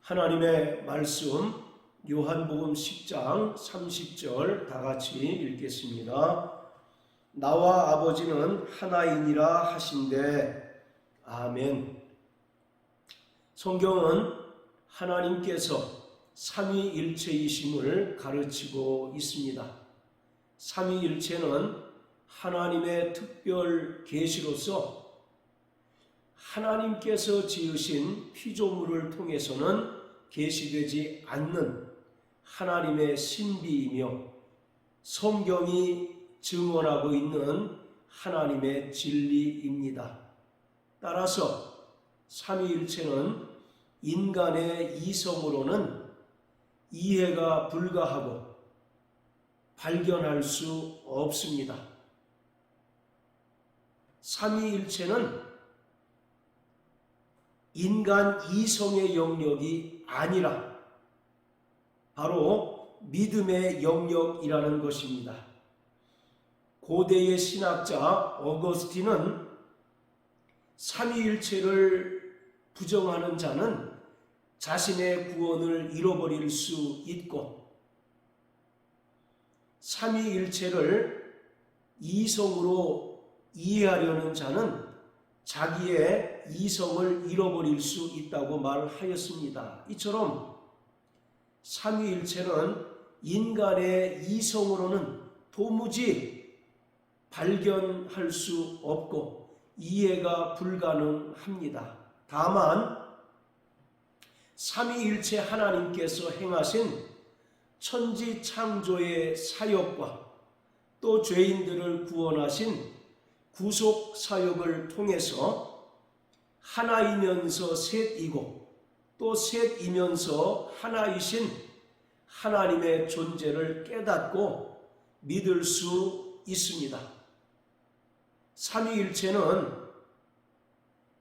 하나님의 말씀 요한복음 10장 30절 다 같이 읽겠습니다. 나와 아버지는 하나이니라 하신대. 아멘. 성경은 하나님께서 삼위일체이심을 가르치고 있습니다. 삼위일체는 하나님의 특별 계시로서 하나님께서 지으신 피조물을 통해서는 계시되지 않는 하나님의 신비이며 성경이 증언하고 있는 하나님의 진리입니다. 따라서 삼위일체는 인간의 이성으로는 이해가 불가하고 발견할 수 없습니다. 삼위일체는 인간 이성의 영역이 아니라 바로 믿음의 영역이라는 것입니다. 고대의 신학자 어거스틴은 삼위일체를 부정하는 자는 자신의 구원을 잃어버릴 수 있고, 삼위일체를 이성으로 이해하려는 자는 자기의 이성을 잃어버릴 수 있다고 말하였습니다. 이처럼 삼위일체는 인간의 이성으로는 도무지 발견할 수 없고 이해가 불가능합니다. 다만 삼위일체 하나님께서 행하신 천지창조의 사역과 또 죄인들을 구원하신 구속 사역을 통해서 하나이면서 셋이고 또 셋이면서 하나이신 하나님의 존재를 깨닫고 믿을 수 있습니다. 삼위일체는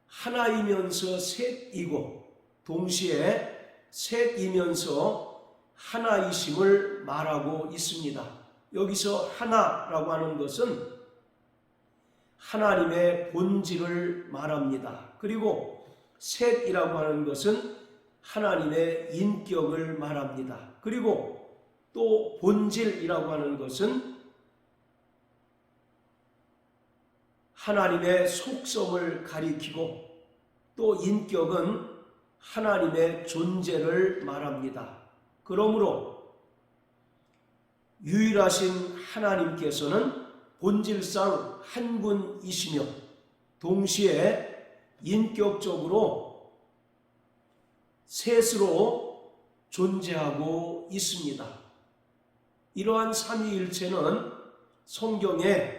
하나이면서 셋이고 동시에 셋이면서 하나이심을 말하고 있습니다. 여기서 하나라고 하는 것은 하나님의 본질을 말합니다. 그리고 셋이라고 하는 것은 하나님의 인격을 말합니다. 그리고 또 본질이라고 하는 것은 하나님의 속성을 가리키고 또 인격은 하나님의 존재를 말합니다. 그러므로 유일하신 하나님께서는 본질상 한 분이시며 동시에 인격적으로 셋으로 존재하고 있습니다. 이러한 삼위일체는 성경에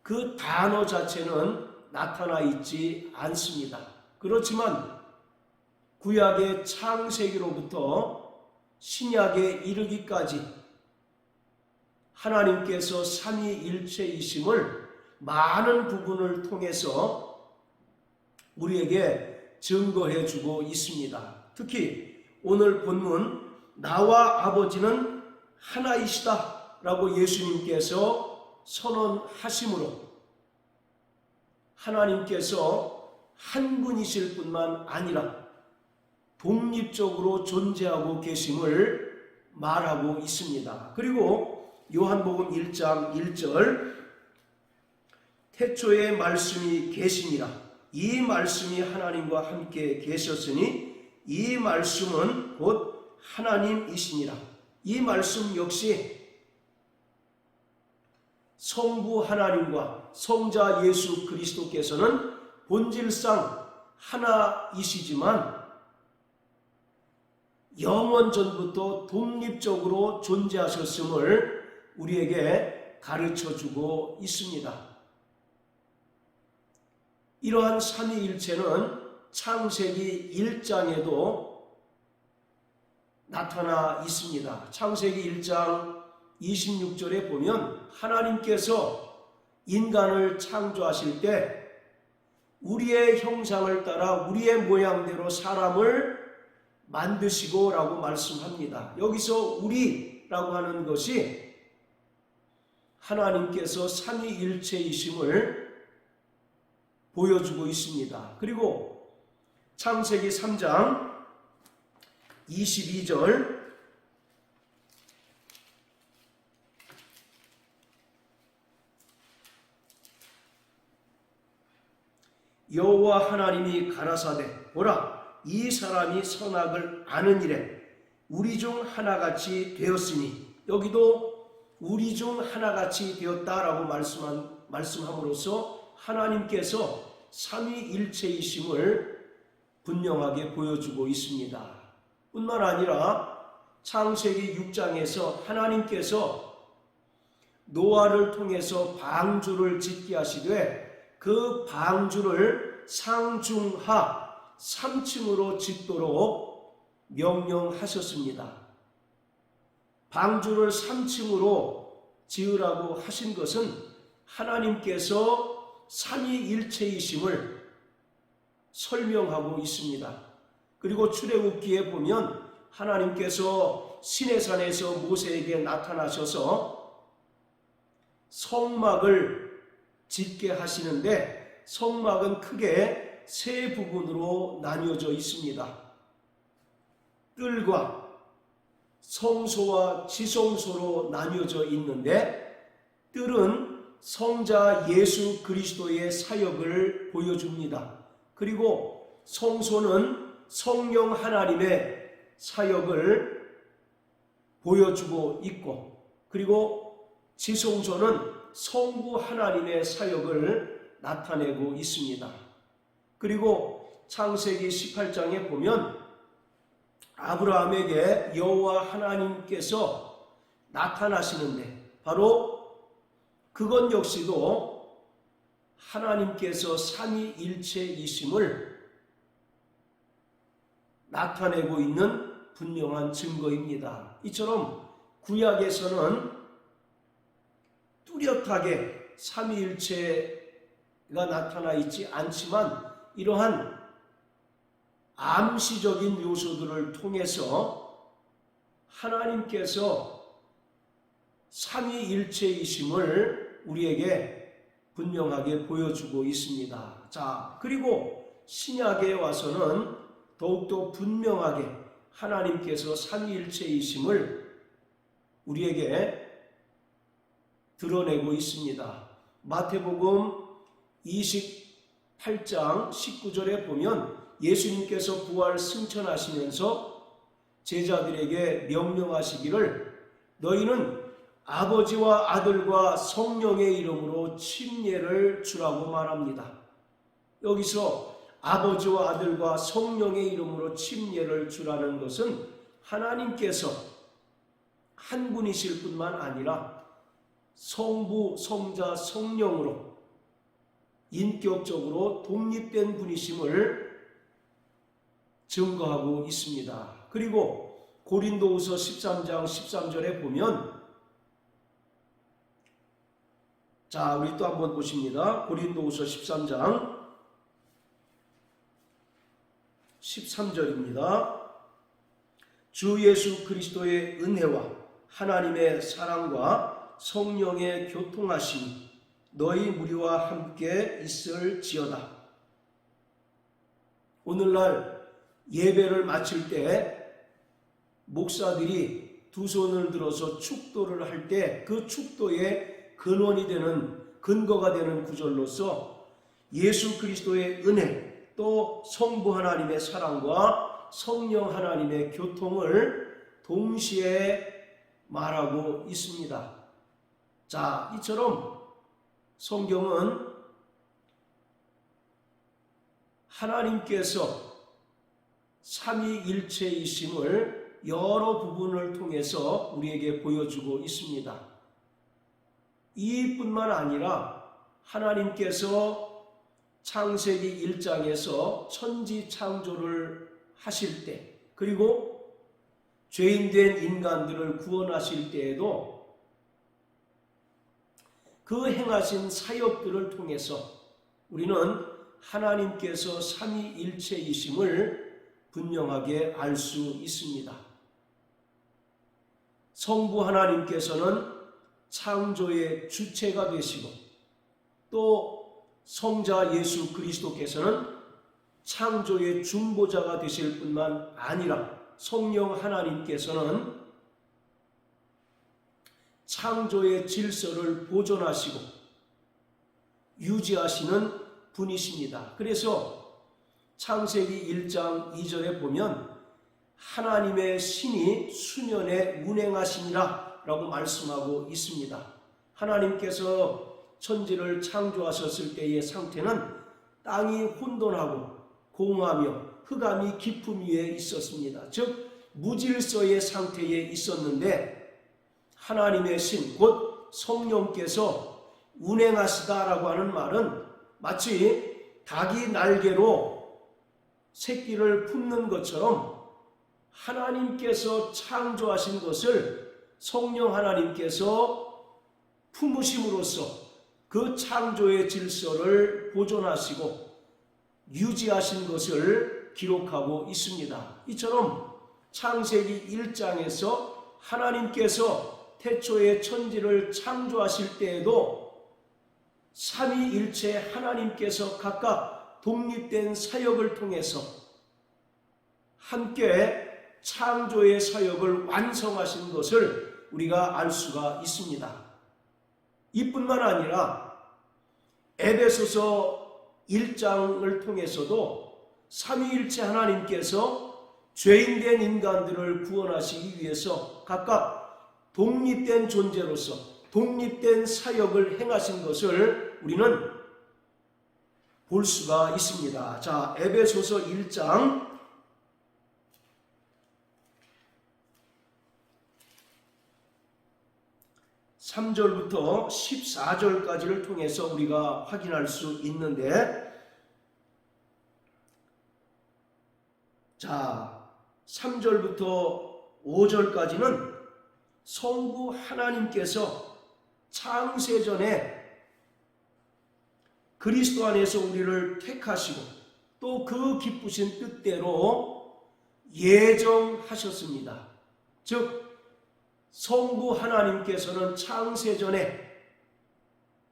그 단어 자체는 나타나 있지 않습니다. 그렇지만 구약의 창세기로부터 신약에 이르기까지 하나님께서 삼위일체이심을 많은 부분을 통해서 우리에게 증거해 주고 있습니다. 특히 오늘 본문 나와 아버지는 하나이시다 라고 예수님께서 선언하심으로 하나님께서 한 분이실 뿐만 아니라 독립적으로 존재하고 계심을 말하고 있습니다. 그리고 요한복음 1장 1절 태초에 말씀이 계시니라 이 말씀이 하나님과 함께 계셨으니 이 말씀은 곧 하나님이시니라. 이 말씀 역시 성부 하나님과 성자 예수 그리스도께서는 본질상 하나이시지만 영원 전부터 독립적으로 존재하셨음을 우리에게 가르쳐주고 있습니다. 이러한 삼위일체는 창세기 1장에도 나타나 있습니다. 창세기 1장 26절에 보면 하나님께서 인간을 창조하실 때 우리의 형상을 따라 우리의 모양대로 사람을 만드시고 라고 말씀합니다. 여기서 우리라고 하는 것이 하나님께서 삼위일체이심을 보여주고 있습니다. 그리고 창세기 3장 22절 여호와 하나님이 가라사대 보라 이 사람이 선악을 아는 이래 우리 중 하나같이 되었으니 여기도 우리 중 하나같이 되었다라고 말씀함으로써 하나님께서 삼위일체이심을 분명하게 보여주고 있습니다. 뿐만 아니라 창세기 6장에서 하나님께서 노아를 통해서 방주를 짓게 하시되 그 방주를 상중하 3층으로 짓도록 명령하셨습니다. 방주를 3층으로 지으라고 하신 것은 하나님께서 삼위일체이심을 설명하고 있습니다. 그리고 출애굽기에 보면 하나님께서 시내산에서 모세에게 나타나셔서 성막을 짓게 하시는데 성막은 크게 세 부분으로 나뉘어져 있습니다. 뜰과 성소와 지성소로 나뉘어져 있는데 뜰은 성자 예수 그리스도의 사역을 보여줍니다. 그리고 성소는 성령 하나님의 사역을 보여주고 있고 그리고 지성소는 성부 하나님의 사역을 나타내고 있습니다. 그리고 창세기 18장에 보면 아브라함에게 여호와 하나님께서 나타나시는데 바로 그것 역시도 하나님께서 삼위일체이심을 나타내고 있는 분명한 증거입니다. 이처럼 구약에서는 뚜렷하게 삼위일체가 나타나 있지 않지만 이러한 암시적인 요소들을 통해서 하나님께서 삼위일체이심을 우리에게 분명하게 보여주고 있습니다. 자, 그리고 신약에 와서는 더욱더 분명하게 하나님께서 삼위일체이심을 우리에게 드러내고 있습니다. 마태복음 28장 19절에 보면 예수님께서 부활 승천하시면서 제자들에게 명령하시기를 너희는 아버지와 아들과 성령의 이름으로 침례를 주라고 말합니다. 여기서 아버지와 아들과 성령의 이름으로 침례를 주라는 것은 하나님께서 한 분이실 뿐만 아니라 성부, 성자, 성령으로 인격적으로 독립된 분이심을 증거하고 있습니다. 그리고 고린도후서 13장 13절에 보면 자, 우리 또 한번 보십니다. 고린도후서 13장 13절입니다. 주 예수 그리스도의 은혜와 하나님의 사랑과 성령의 교통하심이 너희 무리와 함께 있을지어다. 오늘날 예배를 마칠 때 목사들이 두 손을 들어서 축도를 할 때 그 축도의 근원이 되는 근거가 되는 구절로서 예수 그리스도의 은혜 또 성부 하나님의 사랑과 성령 하나님의 교통을 동시에 말하고 있습니다. 자, 이처럼 성경은 하나님께서 삼위일체이심을 여러 부분을 통해서 우리에게 보여주고 있습니다. 이뿐만 아니라 하나님께서 창세기 1장에서 천지 창조를 하실 때 그리고 죄인된 인간들을 구원하실 때에도 그 행하신 사역들을 통해서 우리는 하나님께서 삼위일체이심을 분명하게 알 수 있습니다. 성부 하나님께서는 창조의 주체가 되시고 또 성자 예수 그리스도께서는 창조의 중보자가 되실 뿐만 아니라 성령 하나님께서는 창조의 질서를 보존하시고 유지하시는 분이십니다. 그래서 창세기 1장 2절에 보면 하나님의 신이 수면에 운행하시니라 라고 말씀하고 있습니다. 하나님께서 천지를 창조하셨을 때의 상태는 땅이 혼돈하고 공하며 흑암이 깊음 위에 있었습니다. 즉 무질서의 상태에 있었는데 하나님의 신 곧 성령께서 운행하시다라고 하는 말은 마치 닭이 날개로 새끼를 품는 것처럼 하나님께서 창조하신 것을 성령 하나님께서 품으심으로써 그 창조의 질서를 보존하시고 유지하신 것을 기록하고 있습니다. 이처럼 창세기 1장에서 하나님께서 태초에 천지를 창조하실 때에도 삼위일체 하나님께서 각각 독립된 사역을 통해서 함께 창조의 사역을 완성하신 것을 우리가 알 수가 있습니다. 이뿐만 아니라 에베소서 1장을 통해서도 삼위일체 하나님께서 죄인된 인간들을 구원하시기 위해서 각각 독립된 존재로서 독립된 사역을 행하신 것을 우리는 볼 수가 있습니다. 자, 에베소서 1장 3절부터 14절까지를 통해서 우리가 확인할 수 있는데, 자, 3절부터 5절까지는 성부 하나님께서 창세전에 그리스도 안에서 우리를 택하시고 또 그 기쁘신 뜻대로 예정하셨습니다. 즉 성부 하나님께서는 창세전에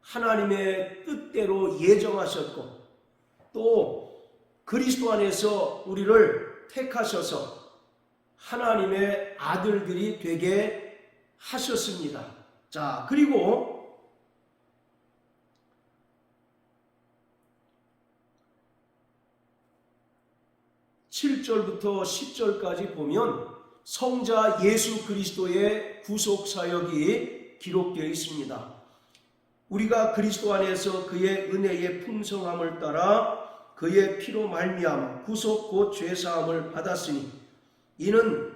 하나님의 뜻대로 예정하셨고 또 그리스도 안에서 우리를 택하셔서 하나님의 아들들이 되게 하셨습니다. 자, 그리고 7절부터 10절까지 보면 성자 예수 그리스도의 구속 사역이 기록되어 있습니다. 우리가 그리스도 안에서 그의 은혜의 풍성함을 따라 그의 피로 말미암아 구속 곧 죄사함을 받았으니 이는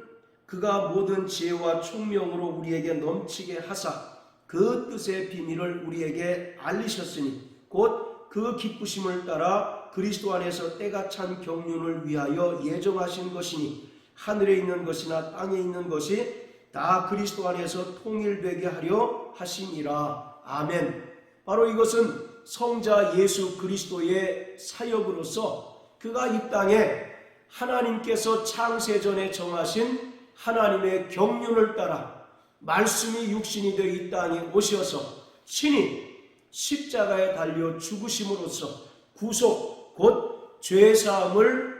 그가 모든 지혜와 총명으로 우리에게 넘치게 하사 그 뜻의 비밀을 우리에게 알리셨으니 곧 그 기쁘심을 따라 그리스도 안에서 때가 찬 경륜을 위하여 예정하신 것이니 하늘에 있는 것이나 땅에 있는 것이 다 그리스도 안에서 통일되게 하려 하심이라. 아멘. 바로 이것은 성자 예수 그리스도의 사역으로서 그가 이 땅에 하나님께서 창세전에 정하신 하나님의 경륜을 따라 말씀이 육신이 되어 이 땅에 오셔서 친히 십자가에 달려 죽으심으로써 구속 곧 죄사함을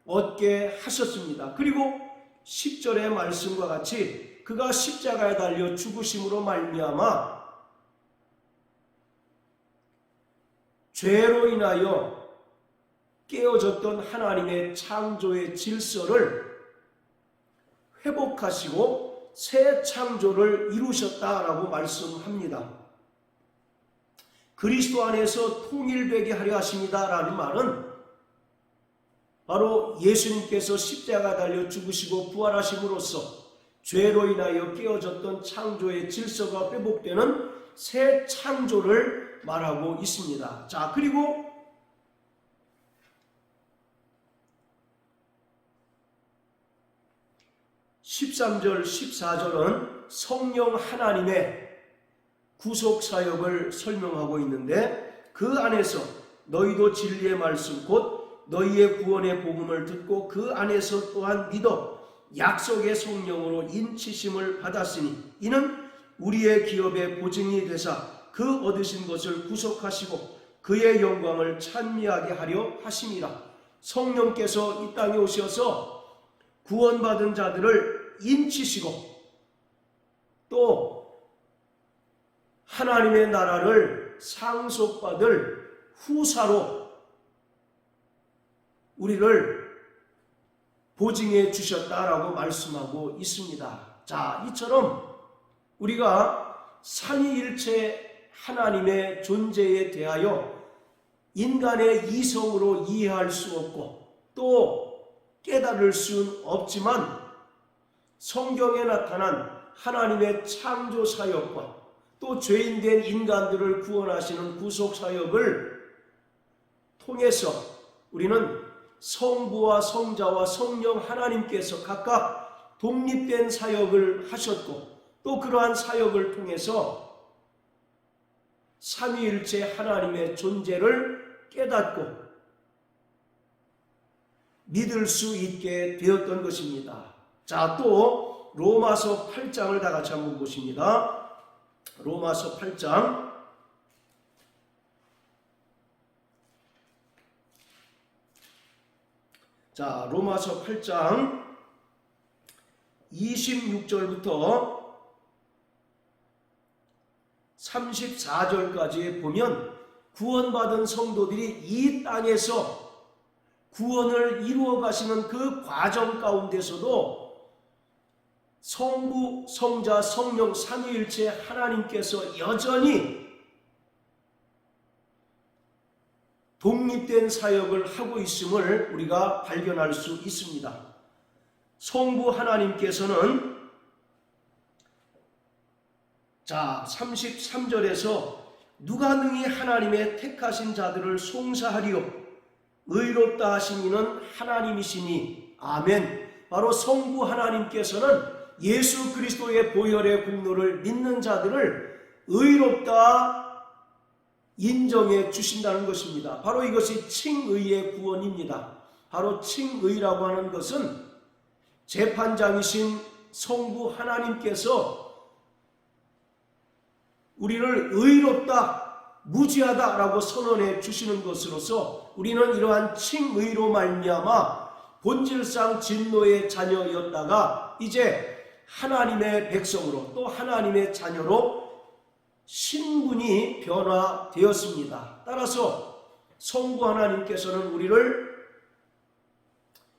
얻게 하셨습니다. 그리고 10절의 말씀과 같이 그가 십자가에 달려 죽으심으로 말미암아 죄로 인하여 깨어졌던 하나님의 창조의 질서를 회복하시고 새 창조를 이루셨다라고 말씀합니다. 그리스도 안에서 통일되게 하려 하십니다라는 말은 바로 예수님께서 십자가 달려 죽으시고 부활하심으로써 죄로 인하여 깨어졌던 창조의 질서가 회복되는 새 창조를 말하고 있습니다. 자, 그리고 13절, 14절은 성령 하나님의 구속사역을 설명하고 있는데 그 안에서 너희도 진리의 말씀 곧 너희의 구원의 복음을 듣고 그 안에서 또한 믿어 약속의 성령으로 인치심을 받았으니 이는 우리의 기업의 보증이 되사 그 얻으신 것을 구속하시고 그의 영광을 찬미하게 하려 하심이라. 성령께서 이 땅에 오셔서 구원받은 자들을 인치시고 또 하나님의 나라를 상속받을 후사로 우리를 보증해 주셨다라고 말씀하고 있습니다. 자, 이처럼 우리가 삼위일체 하나님의 존재에 대하여 인간의 이성으로 이해할 수 없고 또 깨달을 수는 없지만 성경에 나타난 하나님의 창조 사역과 또 죄인된 인간들을 구원하시는 구속 사역을 통해서 우리는 성부와 성자와 성령 하나님께서 각각 독립된 사역을 하셨고 또 그러한 사역을 통해서 삼위일체 하나님의 존재를 깨닫고 믿을 수 있게 되었던 것입니다. 자, 또 로마서 8장을 다 같이 한번 보십니다. 로마서 8장 자, 로마서 8장 26절부터 34절까지 보면 구원받은 성도들이 이 땅에서 구원을 이루어 가시는 그 과정 가운데서도 성부, 성자, 성령 삼위일체 하나님께서 여전히 독립된 사역을 하고 있음을 우리가 발견할 수 있습니다. 성부 하나님께서는 자 33절에서 누가 능히 하나님의 택하신 자들을 송사하리요 의롭다 하신 이는 하나님이시니 아멘. 바로 성부 하나님께서는 예수 그리스도의 보혈의 공로를 믿는 자들을 의롭다 인정해 주신다는 것입니다. 바로 이것이 칭의의 구원입니다. 바로 칭의라고 하는 것은 재판장이신 성부 하나님께서 우리를 의롭다, 무죄하다라고 선언해 주시는 것으로서 우리는 이러한 칭의로 말미암아 본질상 진노의 자녀였다가 이제 하나님의 백성으로 또 하나님의 자녀로 신분이 변화되었습니다. 따라서 성부 하나님께서는 우리를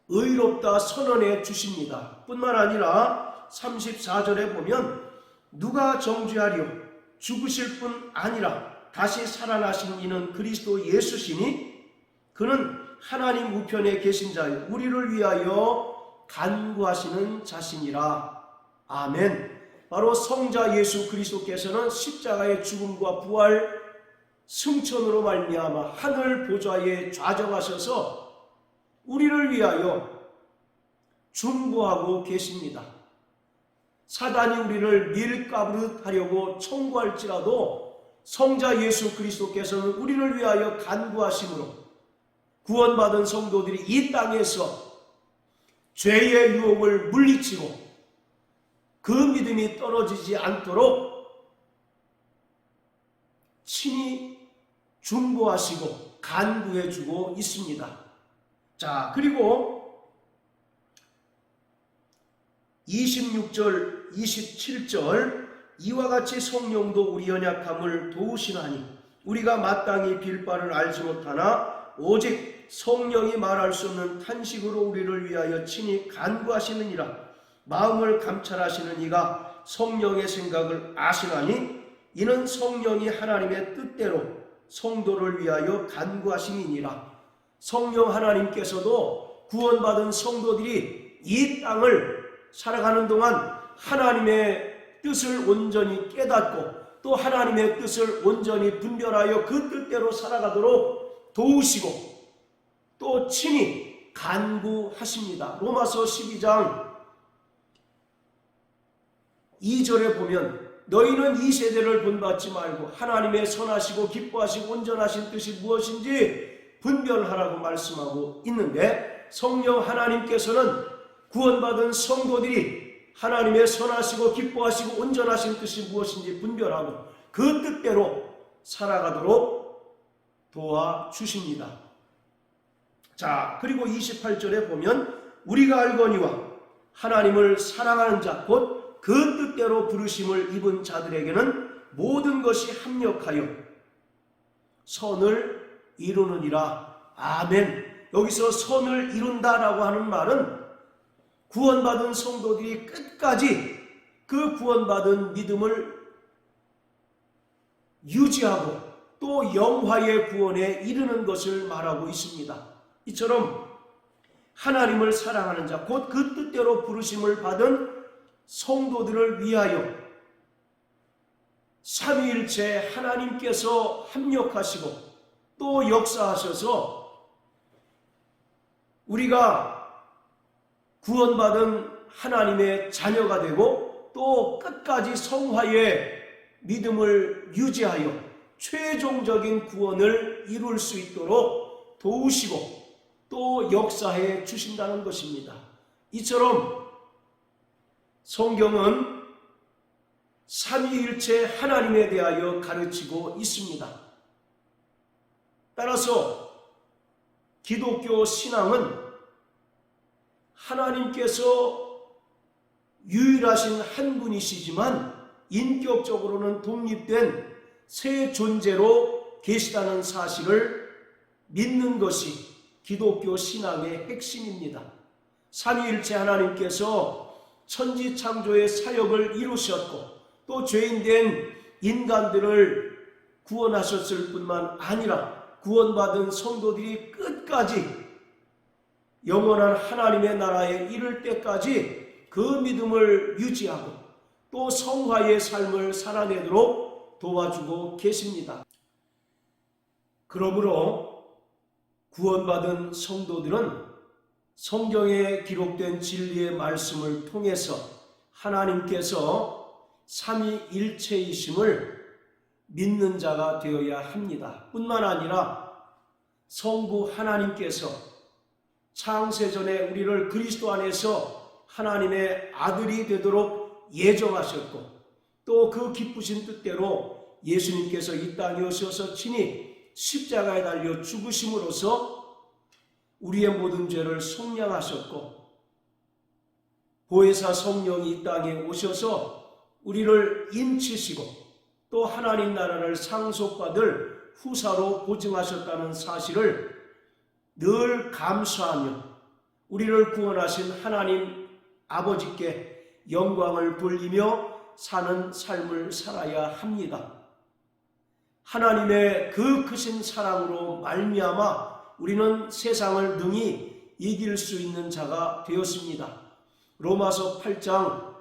의롭다 선언해 주십니다. 뿐만 아니라 34절에 보면 누가 정죄하리요 죽으실 뿐 아니라 다시 살아나신 이는 그리스도 예수시니 그는 하나님 우편에 계신 자요 우리를 위하여 간구하시는 자신이라. 아멘. 바로 성자 예수 그리스도께서는 십자가의 죽음과 부활 승천으로 말미암아 하늘 보좌에 좌정하셔서 우리를 위하여 중보하고 계십니다. 사단이 우리를 밀가부릇 하려고 청구할지라도 성자 예수 그리스도께서는 우리를 위하여 간구하심으로 구원받은 성도들이 이 땅에서 죄의 유혹을 물리치고 그 믿음이 떨어지지 않도록 친히 중보하시고 간구해주고 있습니다. 자, 그리고 26절, 27절 이와 같이 성령도 우리 연약함을 도우시나니 우리가 마땅히 빌 바를 알지 못하나 오직 성령이 말할 수 없는 탄식으로 우리를 위하여 친히 간구하시느니라. 마음을 감찰하시는 이가 성령의 생각을 아시나니 이는 성령이 하나님의 뜻대로 성도를 위하여 간구하심이니라. 성령 하나님께서도 구원받은 성도들이 이 땅을 살아가는 동안 하나님의 뜻을 온전히 깨닫고 또 하나님의 뜻을 온전히 분별하여 그 뜻대로 살아가도록 도우시고 또 친히 간구하십니다. 로마서 12장 2절에 보면 너희는 이 세대를 본받지 말고 하나님의 선하시고 기뻐하시고 온전하신 뜻이 무엇인지 분별하라고 말씀하고 있는데 성령 하나님께서는 구원받은 성도들이 하나님의 선하시고 기뻐하시고 온전하신 뜻이 무엇인지 분별하고 그 뜻대로 살아가도록 도와주십니다. 자, 그리고 28절에 보면 우리가 알거니와 하나님을 사랑하는 자, 곧 그 뜻대로 부르심을 입은 자들에게는 모든 것이 합력하여 선을 이루느니라. 아멘. 여기서 선을 이룬다라고 하는 말은 구원받은 성도들이 끝까지 그 구원받은 믿음을 유지하고 또 영화의 구원에 이르는 것을 말하고 있습니다. 이처럼 하나님을 사랑하는 자, 곧 그 뜻대로 부르심을 받은 성도들을 위하여 삼위일체 하나님께서 합력하시고 또 역사하셔서 우리가 구원받은 하나님의 자녀가 되고 또 끝까지 성화의 믿음을 유지하여 최종적인 구원을 이룰 수 있도록 도우시고 또 역사해 주신다는 것입니다. 이처럼 성경은 삼위일체 하나님에 대하여 가르치고 있습니다. 따라서 기독교 신앙은 하나님께서 유일하신 한 분이시지만 인격적으로는 독립된 새 존재로 계시다는 사실을 믿는 것이 기독교 신앙의 핵심입니다. 삼위일체 하나님께서 천지창조의 사역을 이루셨고 또 죄인된 인간들을 구원하셨을 뿐만 아니라 구원받은 성도들이 끝까지 영원한 하나님의 나라에 이를 때까지 그 믿음을 유지하고 또 성화의 삶을 살아내도록 도와주고 계십니다. 그러므로 구원받은 성도들은 성경에 기록된 진리의 말씀을 통해서 하나님께서 삼위일체이심을 믿는 자가 되어야 합니다. 뿐만 아니라 성부 하나님께서 창세전에 우리를 그리스도 안에서 하나님의 아들이 되도록 예정하셨고 또 그 기쁘신 뜻대로 예수님께서 이 땅에 오셔서 친히 십자가에 달려 죽으심으로써 우리의 모든 죄를 속량하셨고 보혜사 성령이 이 땅에 오셔서 우리를 인치시고 또 하나님 나라를 상속받을 후사로 보증하셨다는 사실을 늘 감사하며 우리를 구원하신 하나님 아버지께 영광을 돌리며 사는 삶을 살아야 합니다. 하나님의 그 크신 사랑으로 말미암아 우리는 세상을 능히 이길 수 있는 자가 되었습니다. 로마서 8장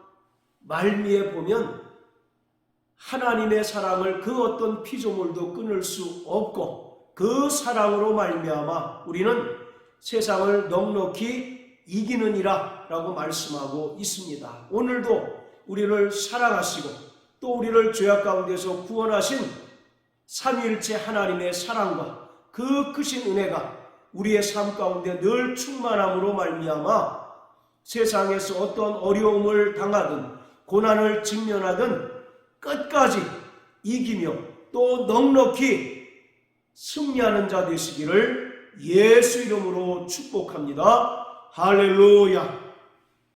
말미에 보면 하나님의 사랑을 그 어떤 피조물도 끊을 수 없고 그 사랑으로 말미암아 우리는 세상을 넉넉히 이기느니라 라고 말씀하고 있습니다. 오늘도 우리를 사랑하시고 또 우리를 죄악 가운데서 구원하신 삼위일체 하나님의 사랑과 그 크신 은혜가 우리의 삶 가운데 늘 충만함으로 말미암아 세상에서 어떤 어려움을 당하든 고난을 직면하든 끝까지 이기며 또 넉넉히 승리하는 자 되시기를 예수 이름으로 축복합니다. 할렐루야.